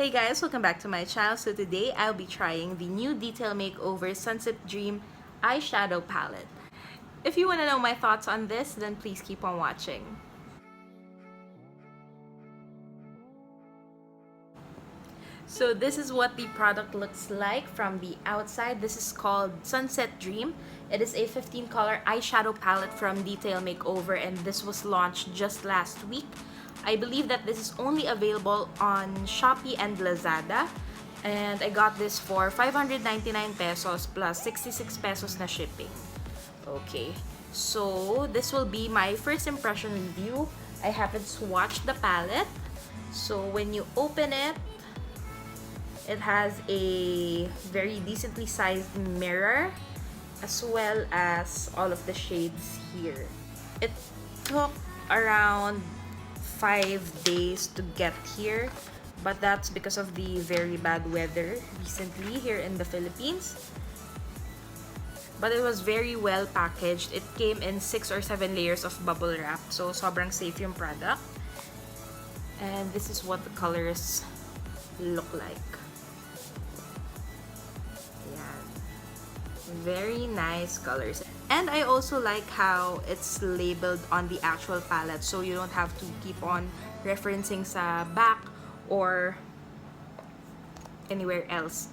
Hey guys, welcome back to my channel. So today I'll be trying the new Detail Makeover Sunset Dream eyeshadow palette. If you want to know my thoughts on this, then please keep on watching. So this is what the product looks like from the outside. This is called Sunset Dream. It is a 15-color eyeshadow palette from Detail Makeover, and this was launched just last week. I believe that this is only available on Shopee and Lazada. And I got this for 599 pesos plus 66 pesos na shipping. Okay, so this will be my first impression review. I haven't swatched the palette. So when you open it, it has a very decently sized mirror as well as all of the shades here. It took around 5 days to get here, but that's because of the very bad weather recently here in the Philippines. But it was very well packaged. It came in 6 or 7 layers of bubble wrap, so sobrang safe yung product. And this is what the colors look like. Yeah, very nice colors. And I also like how it's labeled on the actual palette, so you don't have to keep on referencing sa back or anywhere else.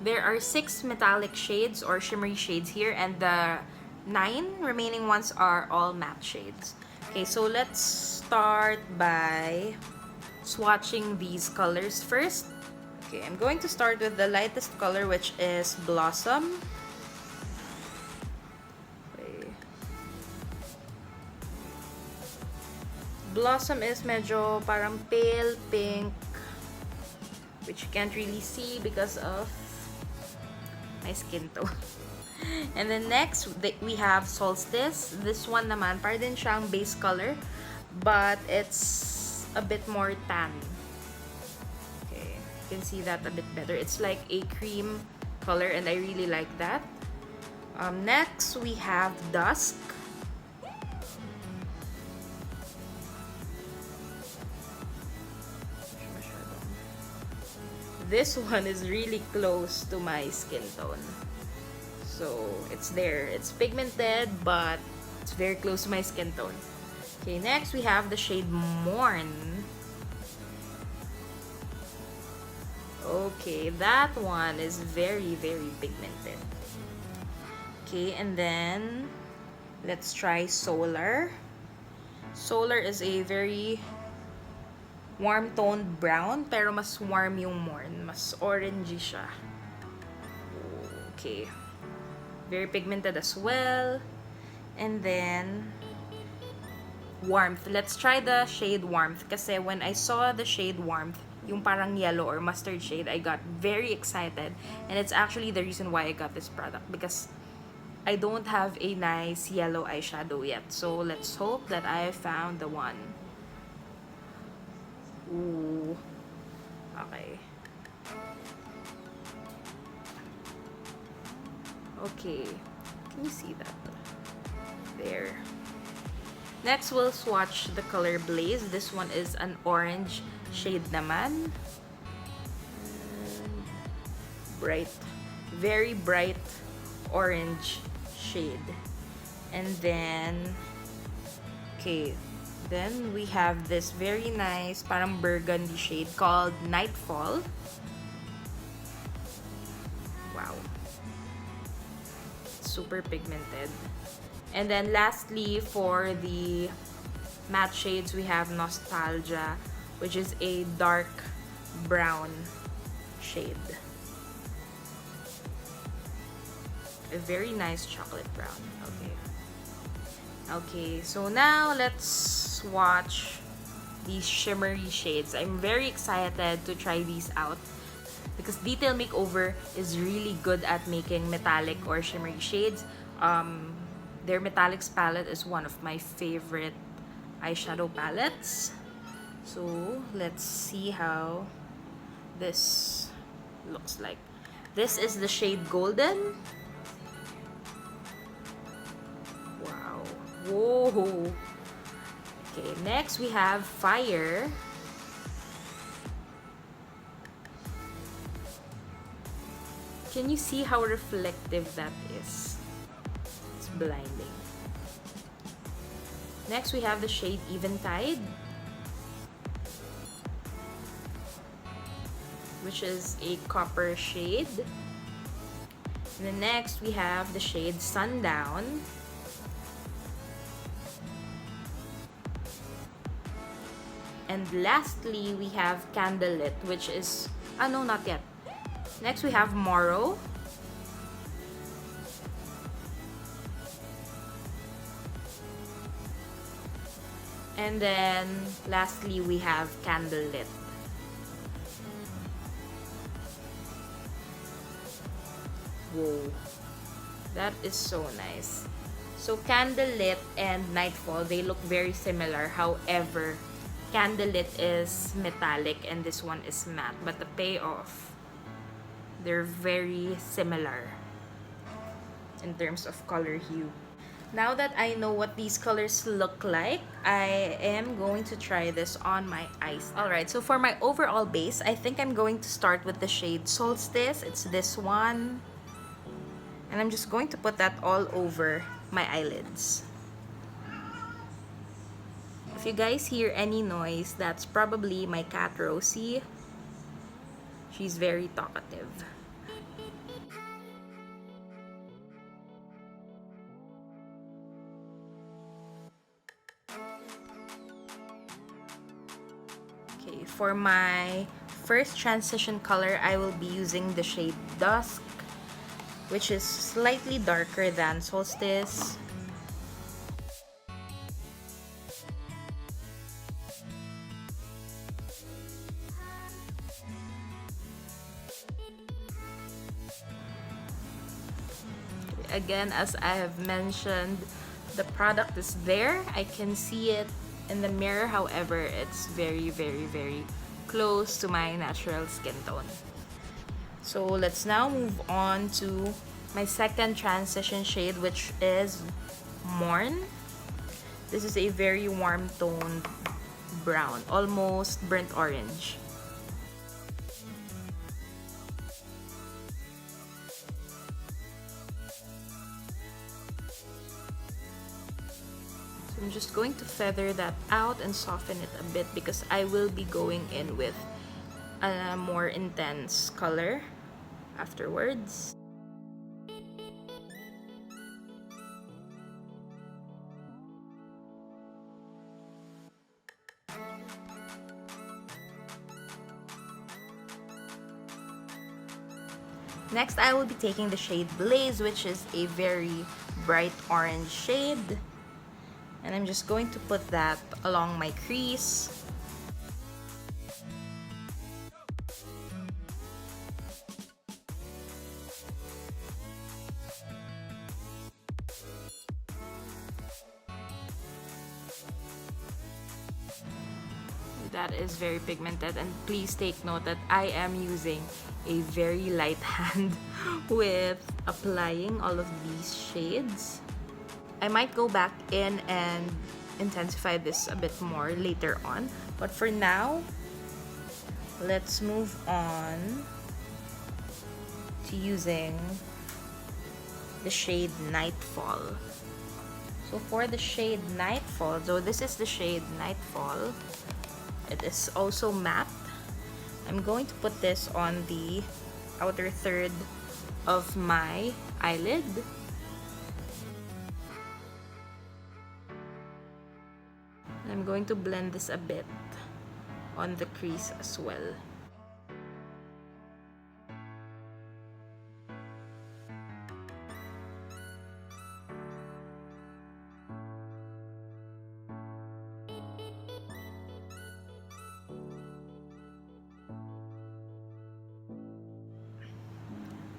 There are 6 metallic shades or shimmery shades here, and the 9 remaining ones are all matte shades. Okay, so let's start by swatching these colors first. Okay, I'm going to start with the lightest color, which is Blossom. Blossom is medyo parang pale pink, which you can't really see because of my skin tone. And then next, we have Solstice. This one naman, para din siyang base color, but it's a bit more tan. Okay, you can see that a bit better. It's like a cream color, and I really like that. Next, we have Dusk. This one is really close to my skin tone. So, it's there. It's pigmented, but it's very close to my skin tone. Okay, next we have the shade Morn. Okay, that one is very, very pigmented. Okay, and then let's try Solar. Solar is a very warm-toned brown, pero mas warm yung Morn. Mas orangey siya. Okay. Very pigmented as well. And then, Warmth. Let's try the shade Warmth. Kasi when I saw the shade Warmth, yung parang yellow or mustard shade, I got very excited. And it's actually the reason why I got this product. Because I don't have a nice yellow eyeshadow yet. So, let's hope that I found the one. Ooh. Okay. Okay. Can you see that? There. Next, we'll swatch the color Blaze. This one is an orange shade naman. And bright. Very bright orange shade. And then, okay. Then, we have this very nice, parang burgundy shade called Nightfall. Wow. Super pigmented. And then, lastly, for the matte shades, we have Nostalgia, which is a dark brown shade. A very nice chocolate brown. Okay. Okay, so now let's swatch these shimmery shades. I'm very excited to try these out because Detail Makeover is really good at making metallic or shimmery shades. Their metallics palette is one of my favorite eyeshadow palettes. So let's see how this looks like. This is the shade Golden. Whoa. Okay, next we have Fire. Can you see how reflective that is? It's blinding. Next, we have the shade Eventide, which is a copper shade. And then next, we have the shade Sundown. And lastly, we have Candlelit, which is... Ah, no, not yet. Next, we have Morrow. And then, lastly, we have Candlelit. Whoa. That is so nice. So, Candlelit and Nightfall, they look very similar. However, Candlelit is metallic and this one is matte. But the payoff, they're very similar in terms of color hue. Now that I know what these colors look like, I am going to try this on my eyes. Alright, so for my overall base, I think I'm going to start with the shade Solstice. It's this one. And I'm just going to put that all over my eyelids. If you guys hear any noise, that's probably my cat Rosie. She's very talkative. Okay, for my first transition color, I will be using the shade Dusk, which is slightly darker than Solstice. Again, as I have mentioned, the product is there. I can see it in the mirror. However, it's very, very, very close to my natural skin tone. So let's now move on to my second transition shade, which is Morn. This is a very warm toned brown, almost burnt orange. So I'm just going to feather that out and soften it a bit because I will be going in with a more intense color afterwards. Next, I will be taking the shade Blaze, which is a very bright orange shade. And I'm just going to put that along my crease. That is very pigmented, and please take note that I am using a very light hand with applying all of these shades. I might go back in and intensify this a bit more later on, but for now, let's move on to using the shade Nightfall. So for the shade Nightfall, so this is the shade Nightfall. It is also matte. I'm going to put this on the outer third of my eyelid. And I'm going to blend this a bit on the crease as well.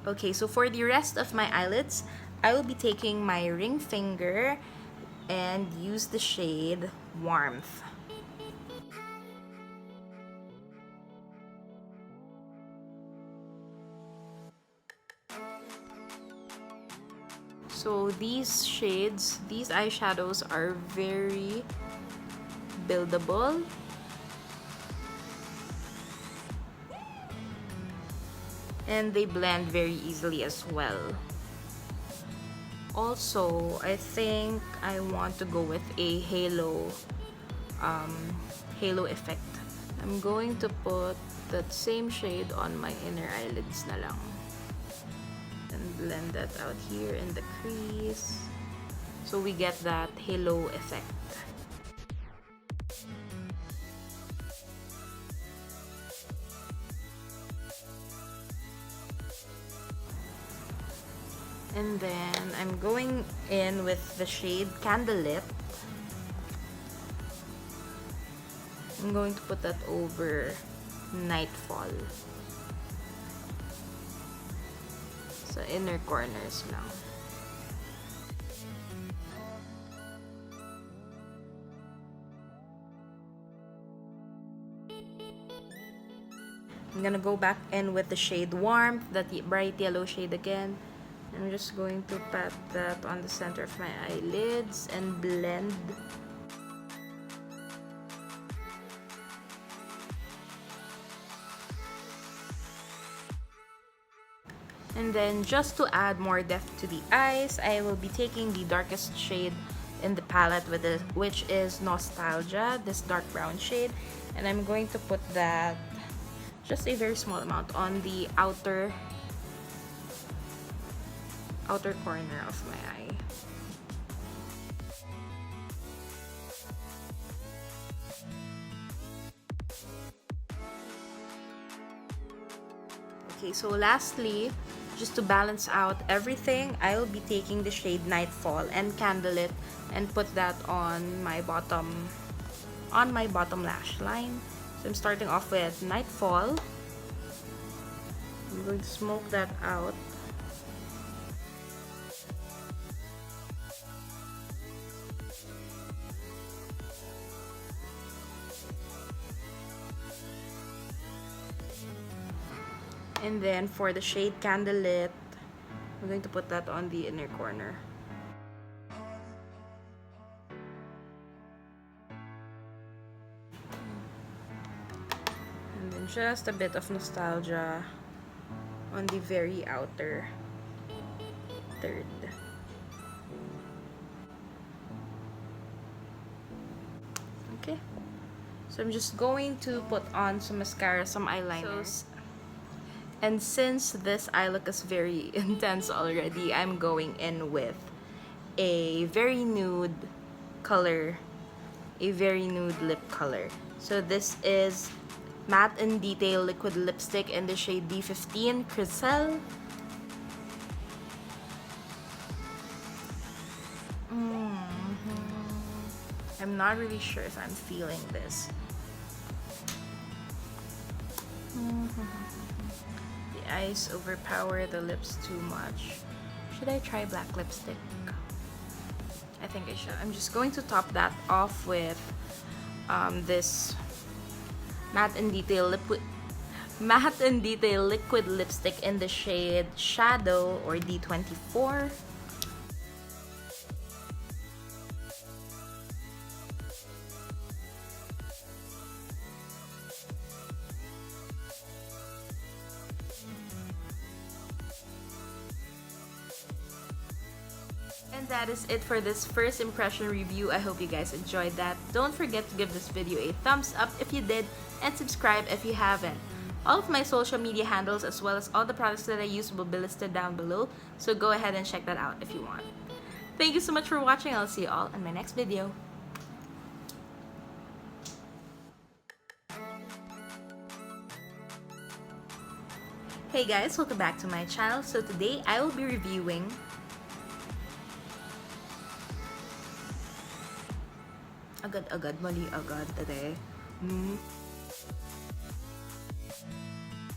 Okay, so for the rest of my eyelids, I will be taking my ring finger and use the shade Warmth. So these shades, these eyeshadows are very buildable. and they blend very easily as well. Also, I think I want to go with a halo effect. I'm going to put that same shade on my inner eyelids na lang. And blend that out here in the crease. So we get that halo effect. And then I'm going in with the shade Candlelit. I'm going to put that over Nightfall. Sa inner corners lang. I'm gonna go back in with the shade Warmth, that bright yellow shade again. I'm just going to pat that on the center of my eyelids and blend. And then just to add more depth to the eyes, I will be taking the darkest shade in the palette which is Nostalgia, this dark brown shade. And I'm going to put that, just a very small amount, on the outer corner of my eye. Okay, so lastly, just to balance out everything, I'll be taking the shade Nightfall and Candlelit and put that on my bottom lash line. So I'm starting off with Nightfall. I'm going to smoke that out. And then for the shade Candlelit, I'm going to put that on the inner corner. And then just a bit of Nostalgia on the very outer third. Okay. So I'm just going to put on some mascara, some eyeliner. And since this eye look is very intense already, I'm going in with a very nude color, a very nude lip color. So this is Matte in Detail Liquid Lipstick in the shade D15 Krysle. I'm not really sure if I'm feeling this. The eyes overpower the lips too much. Should I try black lipstick? I think I should. I'm just going to top that off with this Matte in Detail Liquid Lipstick in the shade Shadow or D24. And that is it for this first impression review. I hope you guys enjoyed that. Don't forget to give this video a thumbs up if you did and subscribe if you haven't. All of my social media handles as well as all the products that I use will be listed down below, so go ahead and check that out if you want. Thank you so much for watching. I'll see you all in my next video. Hey guys, welcome back to my channel. So today I will be reviewing agad mali agad today.